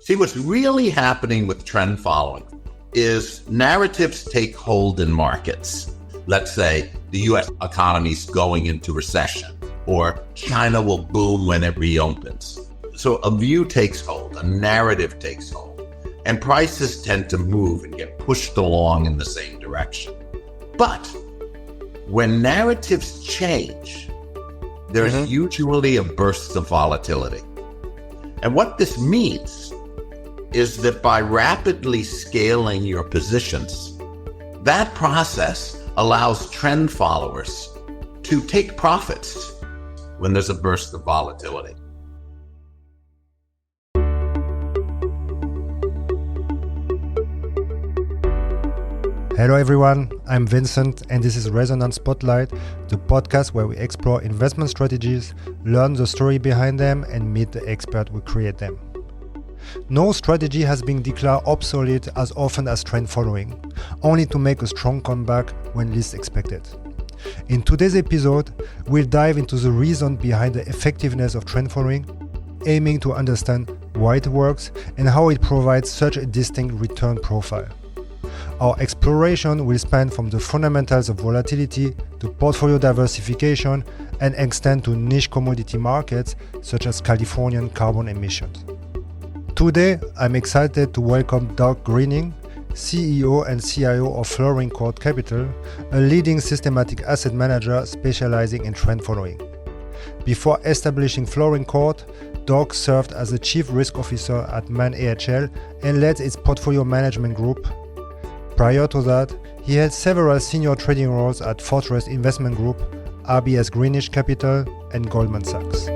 See, what's really happening with trend following is narratives take hold in markets. Let's say the U.S. economy's going into recession, or China will boom when it reopens. So a view takes hold, a narrative takes hold, and prices tend to move and get pushed along in the same direction. But when narratives change, there's usually a burst of volatility. And what this means is that by rapidly scaling your positions, that process allows trend followers to take profits when there's a burst of volatility. Hello everyone, I'm Vincent and this is Resonance Spotlight, the podcast where we explore investment strategies, learn the story behind them and meet the expert who create them. No strategy has been declared obsolete as often as trend following, only to make a strong comeback when least expected. In today's episode, we'll dive into the reason behind the effectiveness of trend following, aiming to understand why it works and how it provides such a distinct return profile. Our exploration will span from the fundamentals of volatility to portfolio diversification and extend to niche commodity markets such as Californian carbon emissions. Today, I'm excited to welcome Doug Greenig, CEO and CIO of Florin Capital, a leading systematic asset manager specializing in trend following. Before establishing Florin Court, Doug served as the Chief Risk Officer at Man AHL and led its portfolio management group. Prior to that, he held several senior trading roles at Fortress Investment Group, RBS Greenig Capital, and Goldman Sachs.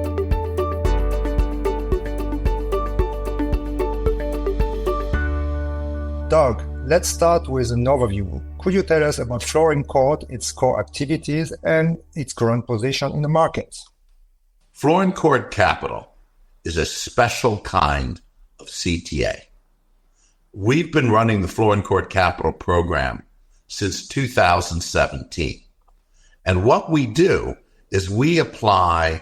Doug, let's start with an overview. Could you tell us about Florin Court, its core activities, and its current position in the markets? Florin Capital is a special kind of CTA. We've been running the Florin Capital program since 2017. And what we do is we apply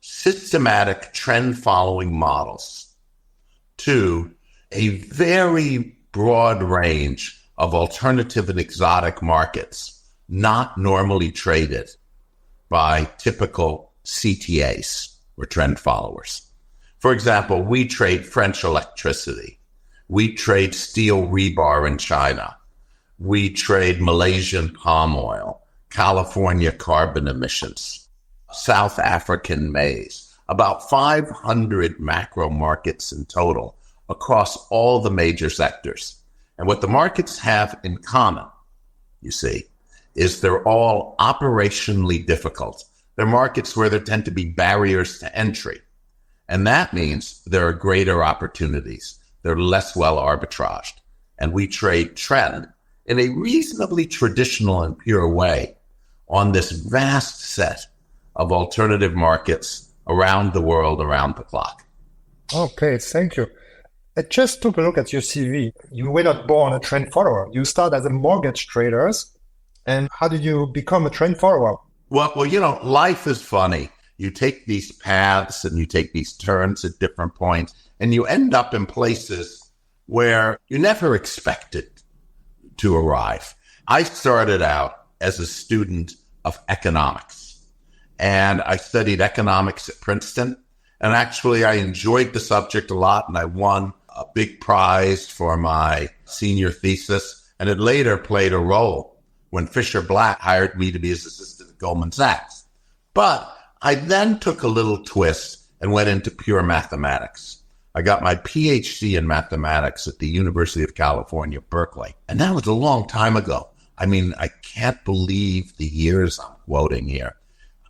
systematic trend following models to a very broad range of alternative and exotic markets not normally traded by typical CTAs or trend followers. For example, we trade French electricity. We trade steel rebar in China. We trade Malaysian palm oil, California carbon emissions, South African maize, about 500 macro markets in total across all the major sectors. And what the markets have in common, you see, is they're all operationally difficult. They're markets where there tend to be barriers to entry. And that means there are greater opportunities. They're less well arbitraged. And we trade trend in a reasonably traditional and pure way on this vast set of alternative markets around the world, around the clock. Okay, thank you. I just took a look at your CV. You were not born a trend follower. You started as a mortgage trader. And how did you become a trend follower? Well, you know, life is funny. You take these paths and you take these turns at different points, and you end up in places where you never expected to arrive. I started out as a student of economics, and I studied economics at Princeton. And actually, I enjoyed the subject a lot, and I won a big prize for my senior thesis. And it later played a role when Fisher Black hired me to be his assistant at Goldman Sachs. But I then took a little twist and went into pure mathematics. I got my PhD in mathematics at the University of California, Berkeley. And that was a long time ago. I mean, I can't believe the years I'm quoting here.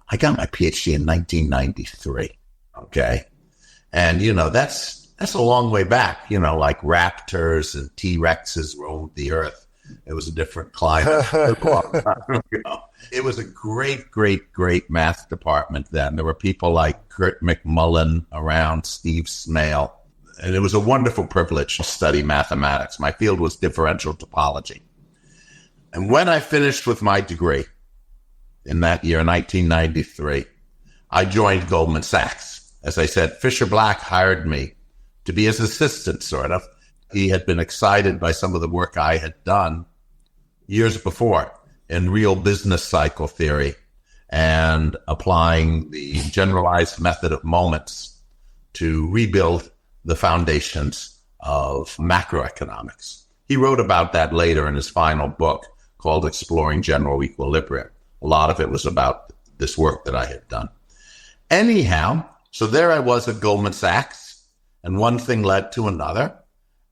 I got my PhD in 1993. Okay. And, you know, that's a long way back, you know, like raptors and T-Rexes roamed the earth. It was a different climate. It was a great math department then. There were people like Kurt McMullen around, Steve Smale. And it was a wonderful privilege to study mathematics. My field was differential topology. And when I finished with my degree in that year, 1993, I joined Goldman Sachs. As I said, Fisher Black hired me to be his assistant, sort of. He had been excited by some of the work I had done years before in real business cycle theory and applying the generalized method of moments to rebuild the foundations of macroeconomics. He wrote about that later in his final book called Exploring General Equilibrium. A lot of it was about this work that I had done. Anyhow, so there I was at Goldman Sachs, and one thing led to another.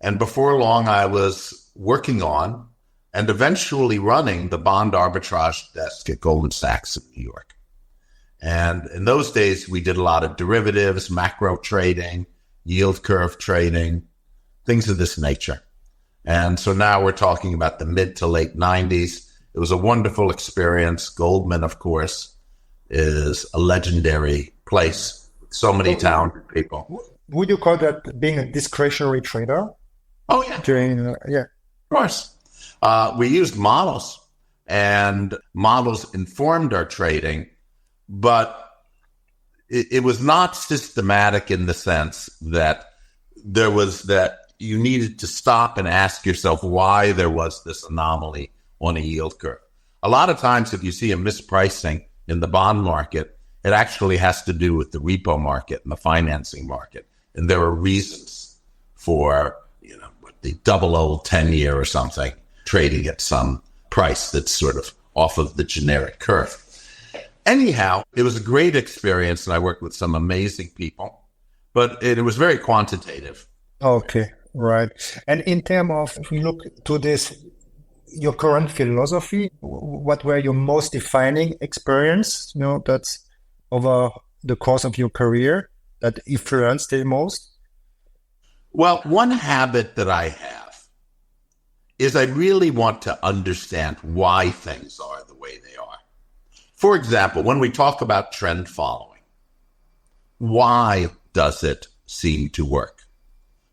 And before long, I was working on and eventually running the bond arbitrage desk at Goldman Sachs in New York. And in those days, we did a lot of derivatives, macro trading, yield curve trading, things of this nature. And so now we're talking about the mid to late 90s. It was a wonderful experience. Goldman, of course, is a legendary place with so many talented people. Would you call that being a discretionary trader? Oh, yeah. Yeah. Of course. We used models, and models informed our trading, but it was not systematic in the sense that you needed to stop and ask yourself why there was this anomaly on a yield curve. A lot of times, if you see a mispricing in the bond market, it actually has to do with the repo market and the financing market. And there are reasons for, the double old 10-year or something trading at some price that's sort of off of the generic curve. Anyhow, it was a great experience, and I worked with some amazing people, but it was very quantitative. Okay, right. And in terms of, if we look to this, your current philosophy, what were your most defining experience, that's over the course of your career that influenced the most? Well, one habit that I have is I really want to understand why things are the way they are. For example, when we talk about trend following, why does it seem to work?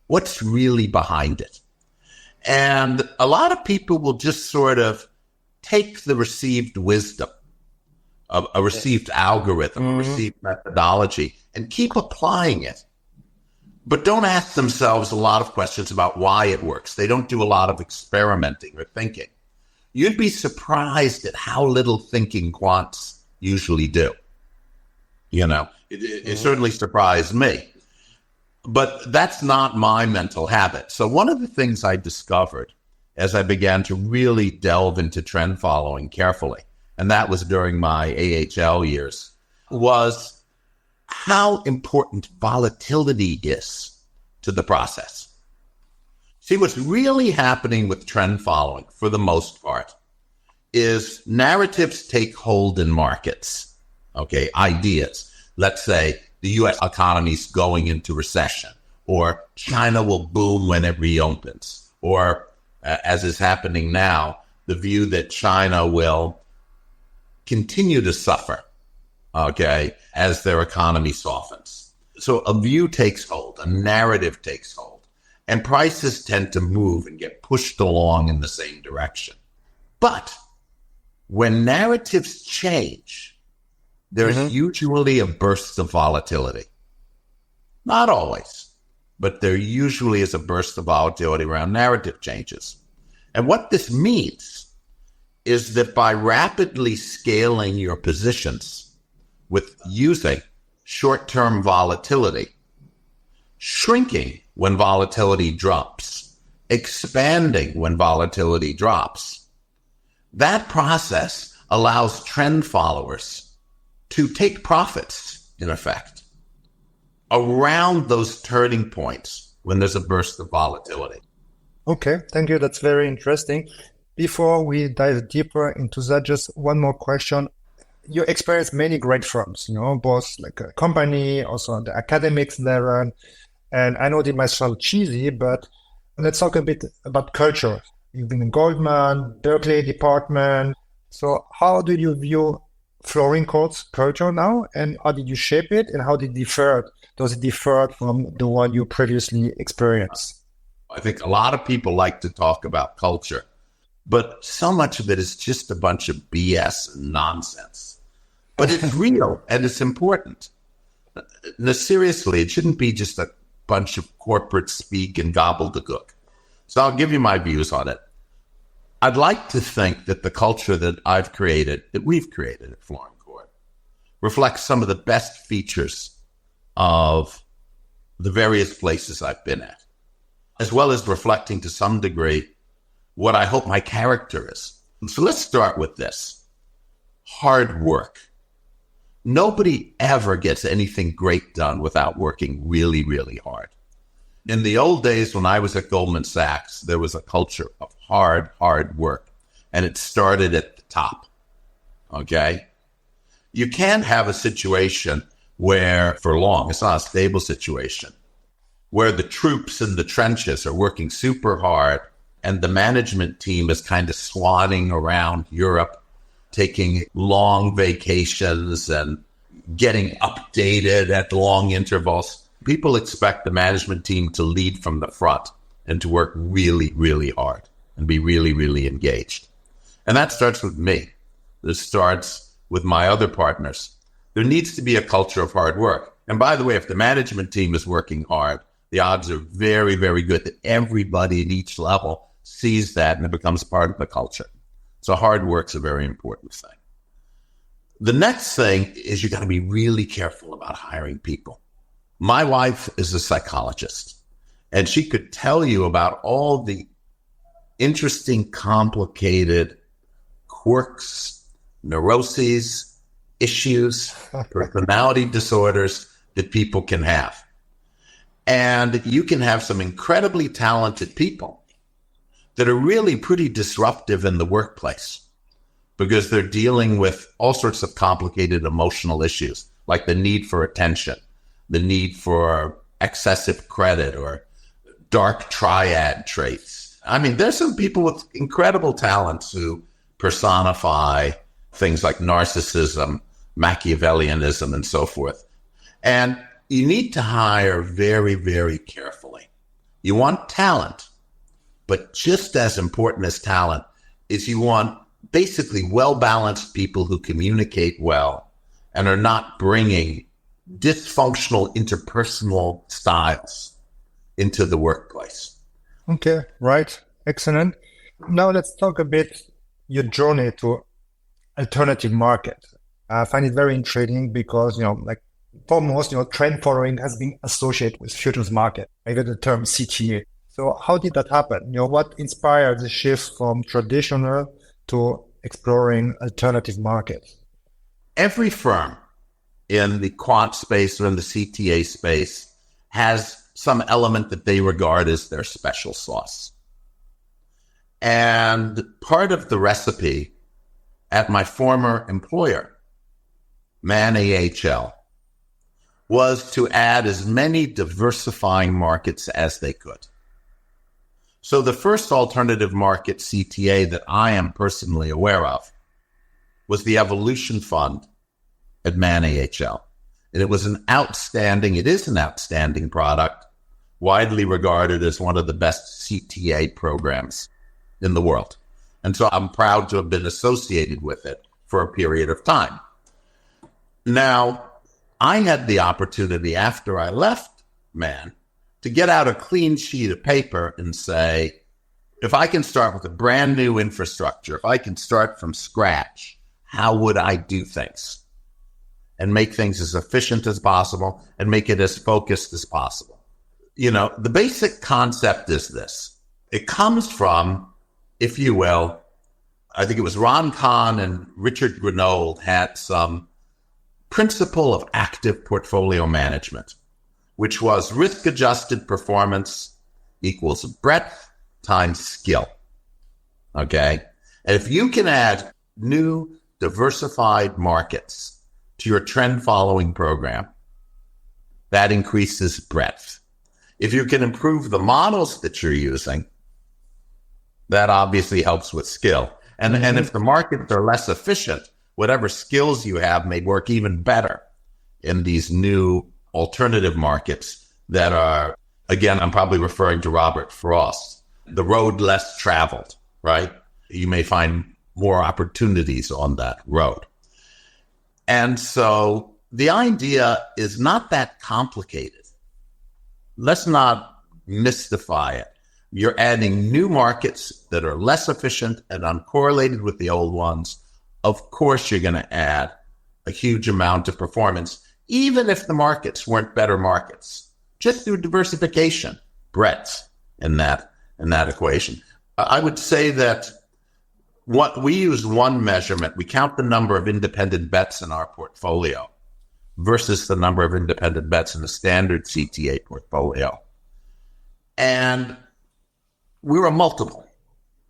What's really behind it? And a lot of people will just sort of take the received wisdom of a received algorithm, a received methodology, and keep applying it. But don't ask themselves a lot of questions about why it works. They don't do a lot of experimenting or thinking. You'd be surprised at how little thinking quants usually do. It certainly surprised me. But that's not my mental habit. So one of the things I discovered as I began to really delve into trend following carefully, and that was during my AHL years, was how important volatility is to the process. See, what's really happening with trend following, for the most part, is narratives take hold in markets, ideas. Let's say the U.S. economy's going into recession, or China will boom when it reopens, or, as is happening now, the view that China will continue to suffer, as their economy softens. So a view takes hold, a narrative takes hold, and prices tend to move and get pushed along in the same direction. But when narratives change, there's usually a burst of volatility. Not always, but there usually is a burst of volatility around narrative changes. And what this means is that by rapidly scaling your positions with using short-term volatility, shrinking when volatility drops, expanding when volatility drops, that process allows trend followers to take profits, in effect, around those turning points when there's a burst of volatility. Okay, thank you. That's very interesting. Before we dive deeper into that, just one more question. You experienced many great firms, both like a company, also on the academics level. And I know it might sound cheesy, but let's talk a bit about culture. You've been in Goldman, Berkeley department. So how do you view Florin Court's culture now? And how did you shape it? And how does it differ from the one you previously experienced? I think a lot of people like to talk about culture, but so much of it is just a bunch of BS and nonsense. But it's real and it's important. Now, seriously, it shouldn't be just a bunch of corporate speak and gobbledygook. So I'll give you my views on it. I'd like to think that the culture that we've created at Florin Court, reflects some of the best features of the various places I've been at, as well as reflecting to some degree what I hope my character is. So let's start with this. Hard work. Nobody ever gets anything great done without working really, really hard. In the old days when I was at Goldman Sachs, there was a culture of hard work, and it started at the top, okay? You can't have a situation where, for long, it's not a stable situation, where the troops in the trenches are working super hard and the management team is kind of swanning around Europe, taking long vacations and getting updated at long intervals. People expect the management team to lead from the front and to work really, really hard and be really, really engaged. And that starts with me. This starts with my other partners. There needs to be a culture of hard work. And by the way, if the management team is working hard, the odds are very, very good that everybody at each level sees that and it becomes part of the culture. So hard work's a very important thing. The next thing is you got to be really careful about hiring people. My wife is a psychologist, and she could tell you about all the interesting, complicated quirks, neuroses, issues, personality disorders that people can have. And you can have some incredibly talented people that are really pretty disruptive in the workplace because they're dealing with all sorts of complicated emotional issues, like the need for attention, the need for excessive credit or dark triad traits. I mean, there's some people with incredible talents who personify things like narcissism, Machiavellianism, and so forth. And you need to hire very, very carefully. You want talent, but just as important as talent is you want basically well-balanced people who communicate well and are not bringing dysfunctional interpersonal styles into the workplace. Okay, right. Excellent. Now let's talk a bit your journey to alternative market. I find it very intriguing because, foremost, trend following has been associated with futures market, maybe the term CTA. So how did that happen? What inspired the shift from traditional to exploring alternative markets? Every firm in the quant space or in the CTA space has some element that they regard as their special sauce. And part of the recipe at my former employer, Man AHL, was to add as many diversifying markets as they could. So the first alternative market CTA that I am personally aware of was the Evolution Fund at Man AHL. And it is an outstanding product, widely regarded as one of the best CTA programs in the world. And so I'm proud to have been associated with it for a period of time. Now, I had the opportunity after I left Man to get out a clean sheet of paper and say, if I can start with a brand new infrastructure, if I can start from scratch, how would I do things? And make things as efficient as possible and make it as focused as possible. The basic concept is this. It comes from, if you will, I think it was Ron Kahn and Richard Greenig had some principle of active portfolio management, which was risk-adjusted performance equals breadth times skill. Okay? And if you can add new diversified markets to your trend following program, that increases breadth. If you can improve the models that you're using, that obviously helps with skill. And if the markets are less efficient, whatever skills you have may work even better in these new alternative markets that are, again, I'm probably referring to Robert Frost, the road less traveled, right? You may find more opportunities on that road. And so the idea is not that complicated. let's not mystify it. You're adding new markets that are less efficient and uncorrelated with the old ones. Of course, you're going to add a huge amount of performance, even if the markets weren't better markets, just through diversification, breadth in that equation. I would say that what we use one measurement, we count the number of independent bets in our portfolio versus the number of independent bets in the standard CTA portfolio. And we're a multiple,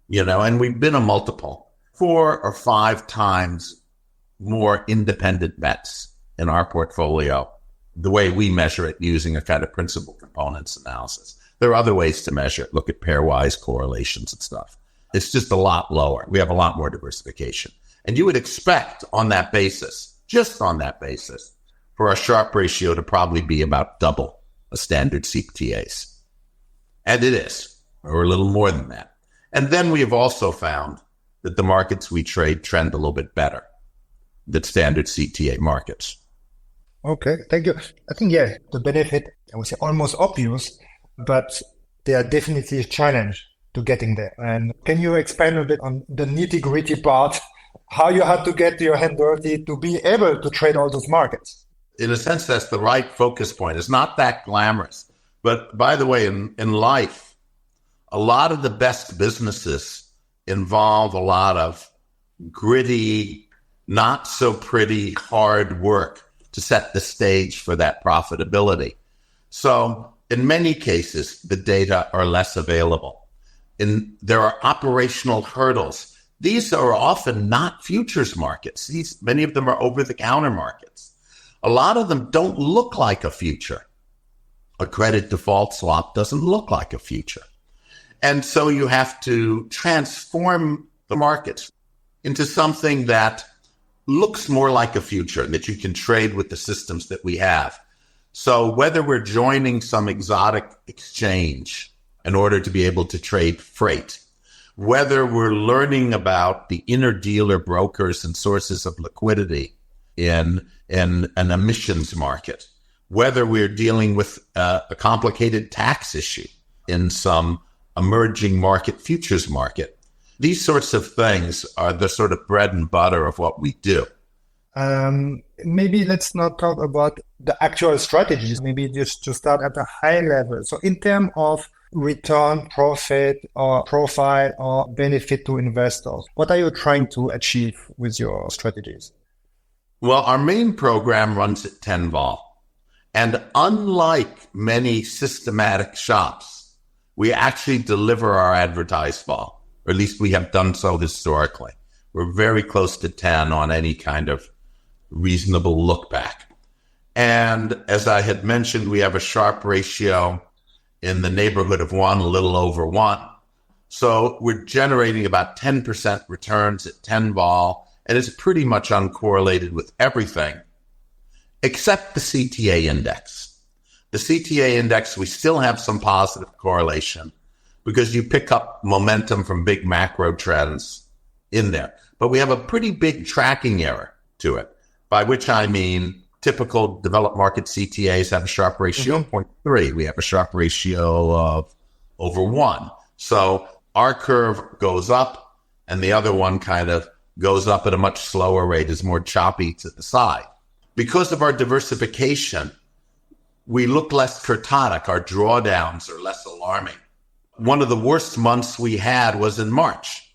and we've been a multiple, 4 or 5 times more independent bets in our portfolio, the way we measure it using a kind of principal components analysis. There are other ways to measure it. Look at pairwise correlations and stuff. It's just a lot lower. We have a lot more diversification. And you would expect on that basis, just on that basis, for our Sharpe ratio to probably be about double a standard CTA's. And it is, or a little more than that. And then we have also found that the markets we trade trend a little bit better than standard CTA markets. Okay, thank you. I think, the benefit, I would say almost obvious, but there are definitely a challenge to getting there. And can you expand a bit on the nitty-gritty part, how you had to get your hand dirty to be able to trade all those markets? In a sense, that's the right focus point. It's not that glamorous. But by the way, in life, a lot of the best businesses involve a lot of gritty, not so pretty, hard work to set the stage for that profitability. So in many cases, the data are less available. There are operational hurdles. These are often not futures markets. Many of them are over-the-counter markets. A lot of them don't look like a future. A credit default swap doesn't look like a future. And so you have to transform the markets into something that looks more like a future, that you can trade with the systems that we have. So whether we're joining some exotic exchange in order to be able to trade freight, whether we're learning about the inter-dealer brokers and sources of liquidity in an emissions market, whether we're dealing with a complicated tax issue in some emerging market, futures market. These sorts of things are the sort of bread and butter of what we do. Maybe let's not talk about the actual strategies, maybe just to start at a high level. So in terms of return, profit, or profile, or benefit to investors, what are you trying to achieve with your strategies? Well, our main program runs at 10 vol. And unlike many systematic shops, we actually deliver our advertised vol, or at least we have done so historically. We're very close to 10 on any kind of reasonable look back. And as I had mentioned, we have a Sharpe ratio in the neighborhood of 1, a little over 1. So we're generating about 10% returns at 10 vol, and it's pretty much uncorrelated with everything except the CTA index. The CTA index, we still have some positive correlation because you pick up momentum from big macro trends in there. But we have a pretty big tracking error to it, by which I mean typical developed market CTAs have a Sharpe ratio of 0.3. We have a Sharpe ratio of over 1. So our curve goes up and the other one kind of goes up at a much slower rate, is more choppy to the side. Because of our diversification, we look less kurtotic. Our drawdowns are less alarming. One of the worst months we had was in March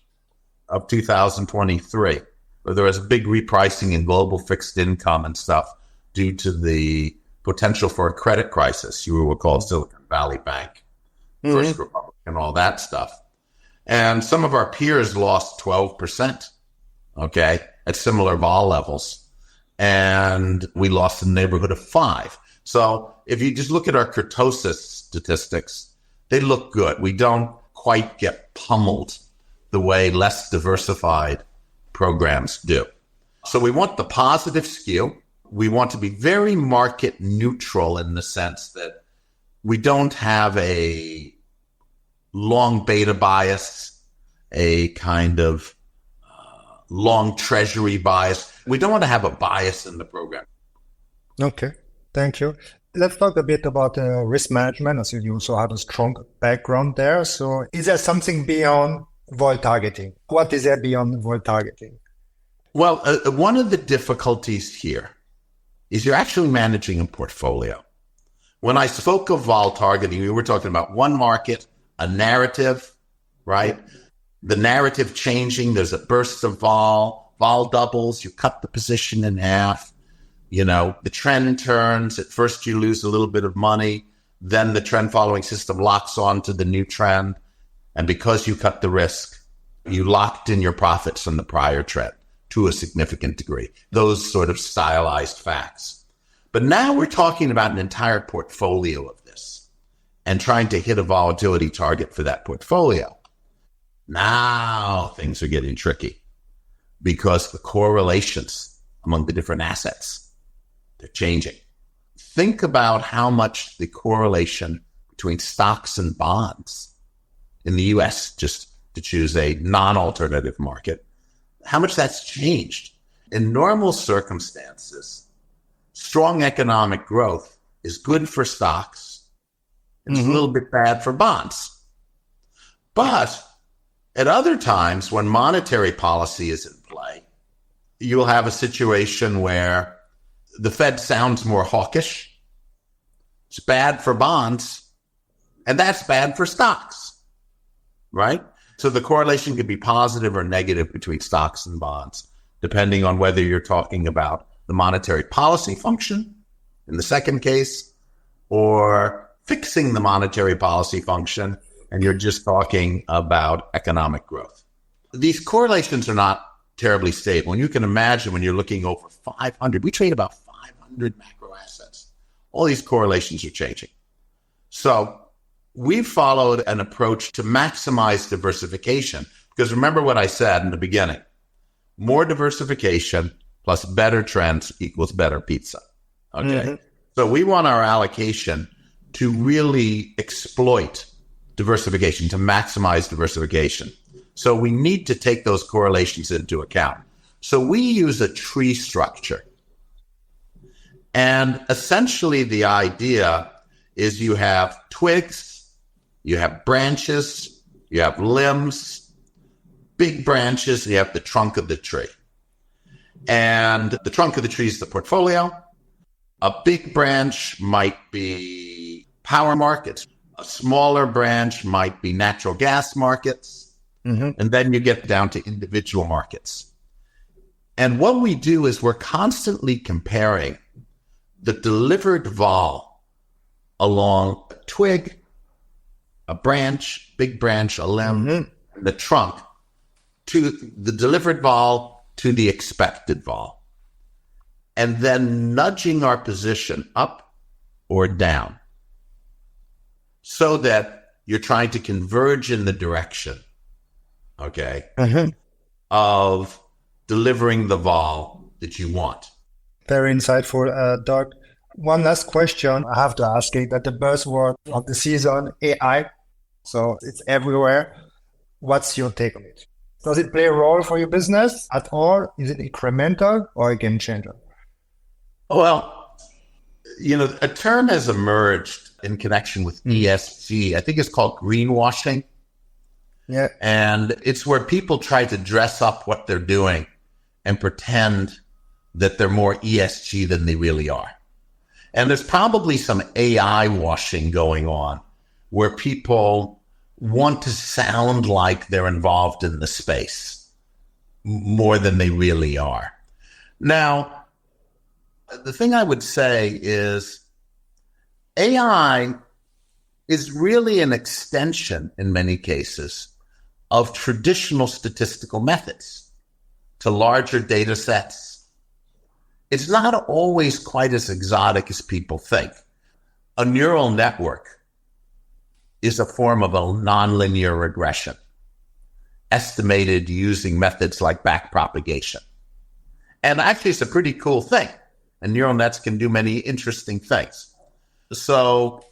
of 2023, where there was a big repricing in global fixed income and stuff due to the potential for a credit crisis. You will recall Silicon Valley Bank, First Republic, and all that stuff. And some of our peers lost 12%, at similar vol levels. And we lost in the neighborhood of 5. So if you just look at our kurtosis statistics, they look good. We don't quite get pummeled the way less diversified programs do. So we want the positive skew. We want to be very market neutral in the sense that we don't have a long beta bias, a kind of long treasury bias. We don't want to have a bias in the program. Okay, thank you. Let's talk a bit about risk management. I see you also have a strong background there. So is there something beyond vol targeting? What is there beyond vol targeting? Well, one of the difficulties here is you're actually managing a portfolio. When I spoke of vol targeting, we were talking about one market, a narrative, right? The narrative changing, there's a burst of vol doubles, you cut the position in half. The trend turns. At first, you lose a little bit of money. Then the trend following system locks on to the new trend. And because you cut the risk, you locked in your profits from the prior trend to a significant degree. Those sort of stylized facts. But now we're talking about an entire portfolio of this and trying to hit a volatility target for that portfolio. Now things are getting tricky because the correlations among the different assets, they're changing. Think about how much the correlation between stocks and bonds in the US, just to choose a non-alternative market, how much that's changed. In normal circumstances, strong economic growth is good for stocks. It's a little bit bad for bonds. But at other times, when monetary policy is in play, you'll have a situation where the Fed sounds more hawkish. It's bad for bonds, and that's bad for stocks, right? So the correlation could be positive or negative between stocks and bonds, depending on whether you're talking about the monetary policy function in the second case, or fixing the monetary policy function, and you're just talking about economic growth. These correlations are not terribly stable. And you can imagine when you're looking over 500, we trade about 500 macro assets. All these correlations are changing. So we've followed an approach to maximize diversification, because remember what I said in the beginning, more diversification plus better trends equals better pizza. Okay. So we want our allocation to really exploit diversification, to maximize diversification. So we need to take those correlations into account. So we use a tree structure. And essentially the idea is you have twigs, you have branches, you have limbs, big branches, you have the trunk of the tree. And the trunk of the tree is the portfolio. A big branch might be power markets. A smaller branch might be natural gas markets. And then you get down to individual markets. And what we do is we're constantly comparing the delivered vol along a twig, a branch, big branch, a limb, the trunk, to the delivered vol to the expected vol. And then nudging our position up or down so that you're trying to converge in the direction, okay, of delivering the vol that you want. Very insightful, Doug. One last question I have to ask you, that the buzzword of the season, AI, so it's everywhere. What's your take on it? Does it play a role for your business at all? Is it incremental or a game changer? Well, a term has emerged in connection with ESG. I think it's called greenwashing. Yeah. And it's where people try to dress up what they're doing and pretend that they're more ESG than they really are. And there's probably some AI washing going on where people want to sound like they're involved in the space more than they really are. Now, the thing I would say is AI is really an extension in many cases of traditional statistical methods to larger data sets. It's not always quite as exotic as people think. A neural network is a form of a nonlinear regression, estimated using methods like backpropagation. And actually, it's a pretty cool thing. And neural nets can do many interesting things. So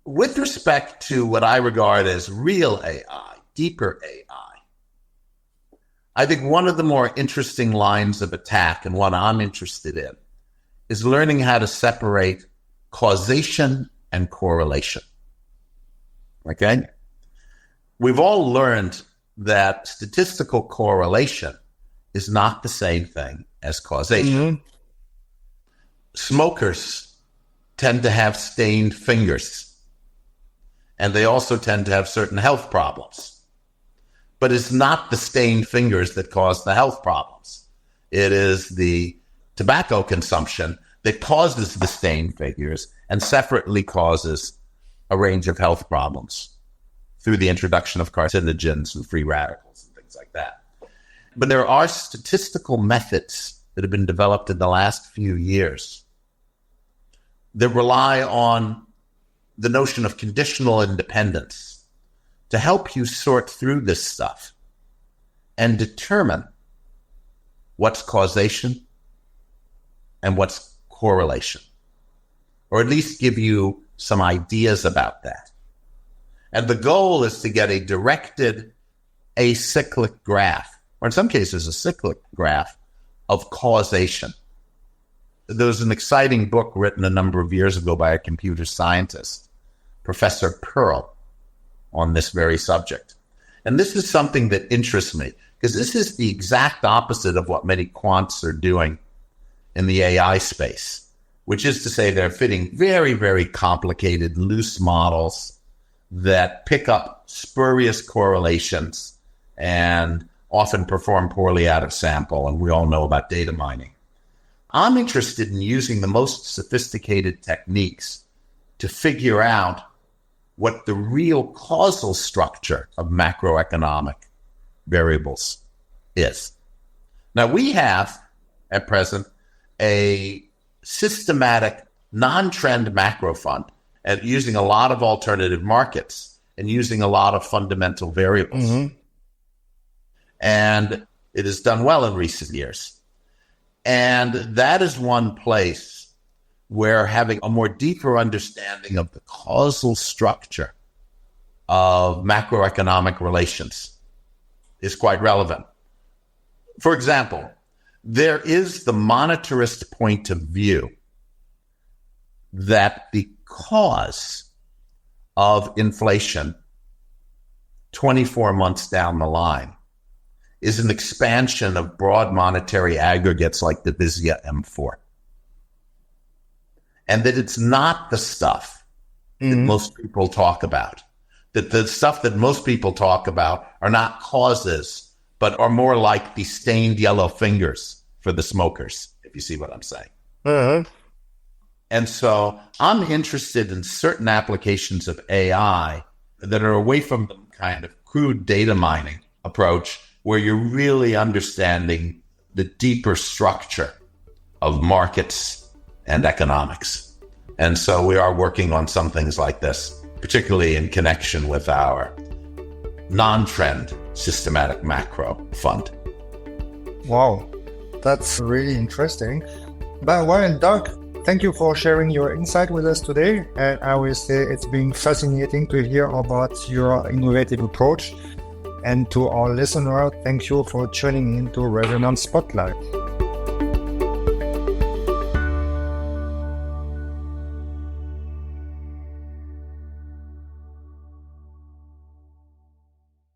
with respect to what I regard as real AI, deeper AI, I think one of the more interesting lines of attack, and one I'm interested in, is learning how to separate causation and correlation. Okay? We've all learned that statistical correlation is not the same thing as causation. Smokers tend to have stained fingers, and they also tend to have certain health problems. But it's not the stained fingers that cause the health problems. It is the tobacco consumption that causes the stained fingers and separately causes a range of health problems through the introduction of carcinogens and free radicals and things like that. But there are statistical methods that have been developed in the last few years that rely on the notion of conditional independence to help you sort through this stuff and determine what's causation and what's correlation, or at least give you some ideas about that. And the goal is to get a directed acyclic graph, or in some cases a cyclic graph, of causation. There was an exciting book written a number of years ago by a computer scientist, Professor Pearl, on this very subject. And this is something that interests me, because this is the exact opposite of what many quants are doing in the AI space, which is to say they're fitting very, very complicated, loose models that pick up spurious correlations and often perform poorly out of sample. And we all know about data mining. I'm interested in using the most sophisticated techniques to figure out what the real causal structure of macroeconomic variables is. Now, we have, at present, a systematic non-trend macro fund and using a lot of alternative markets and using a lot of fundamental variables. And it has done well in recent years. And that is one place where having a more deeper understanding of the causal structure of macroeconomic relations is quite relevant. For example, there is the monetarist point of view that the cause of inflation 24 months down the line is an expansion of broad monetary aggregates like the Vizia M4. And that it's not the stuff that most people talk about. That the stuff that most people talk about are not causes, but are more like the stained yellow fingers for the smokers, if you see what I'm saying. And so I'm interested in certain applications of AI that are away from the kind of crude data mining approach, where you're really understanding the deeper structure of markets and economics. And so we are working on some things like this, particularly in connection with our non-trend systematic macro fund. Wow, that's really interesting. But well, Doug, thank you for sharing your insight with us today. And I will say it's been fascinating to hear about your innovative approach. And to our listener, thank you for tuning into Resonance Spotlight.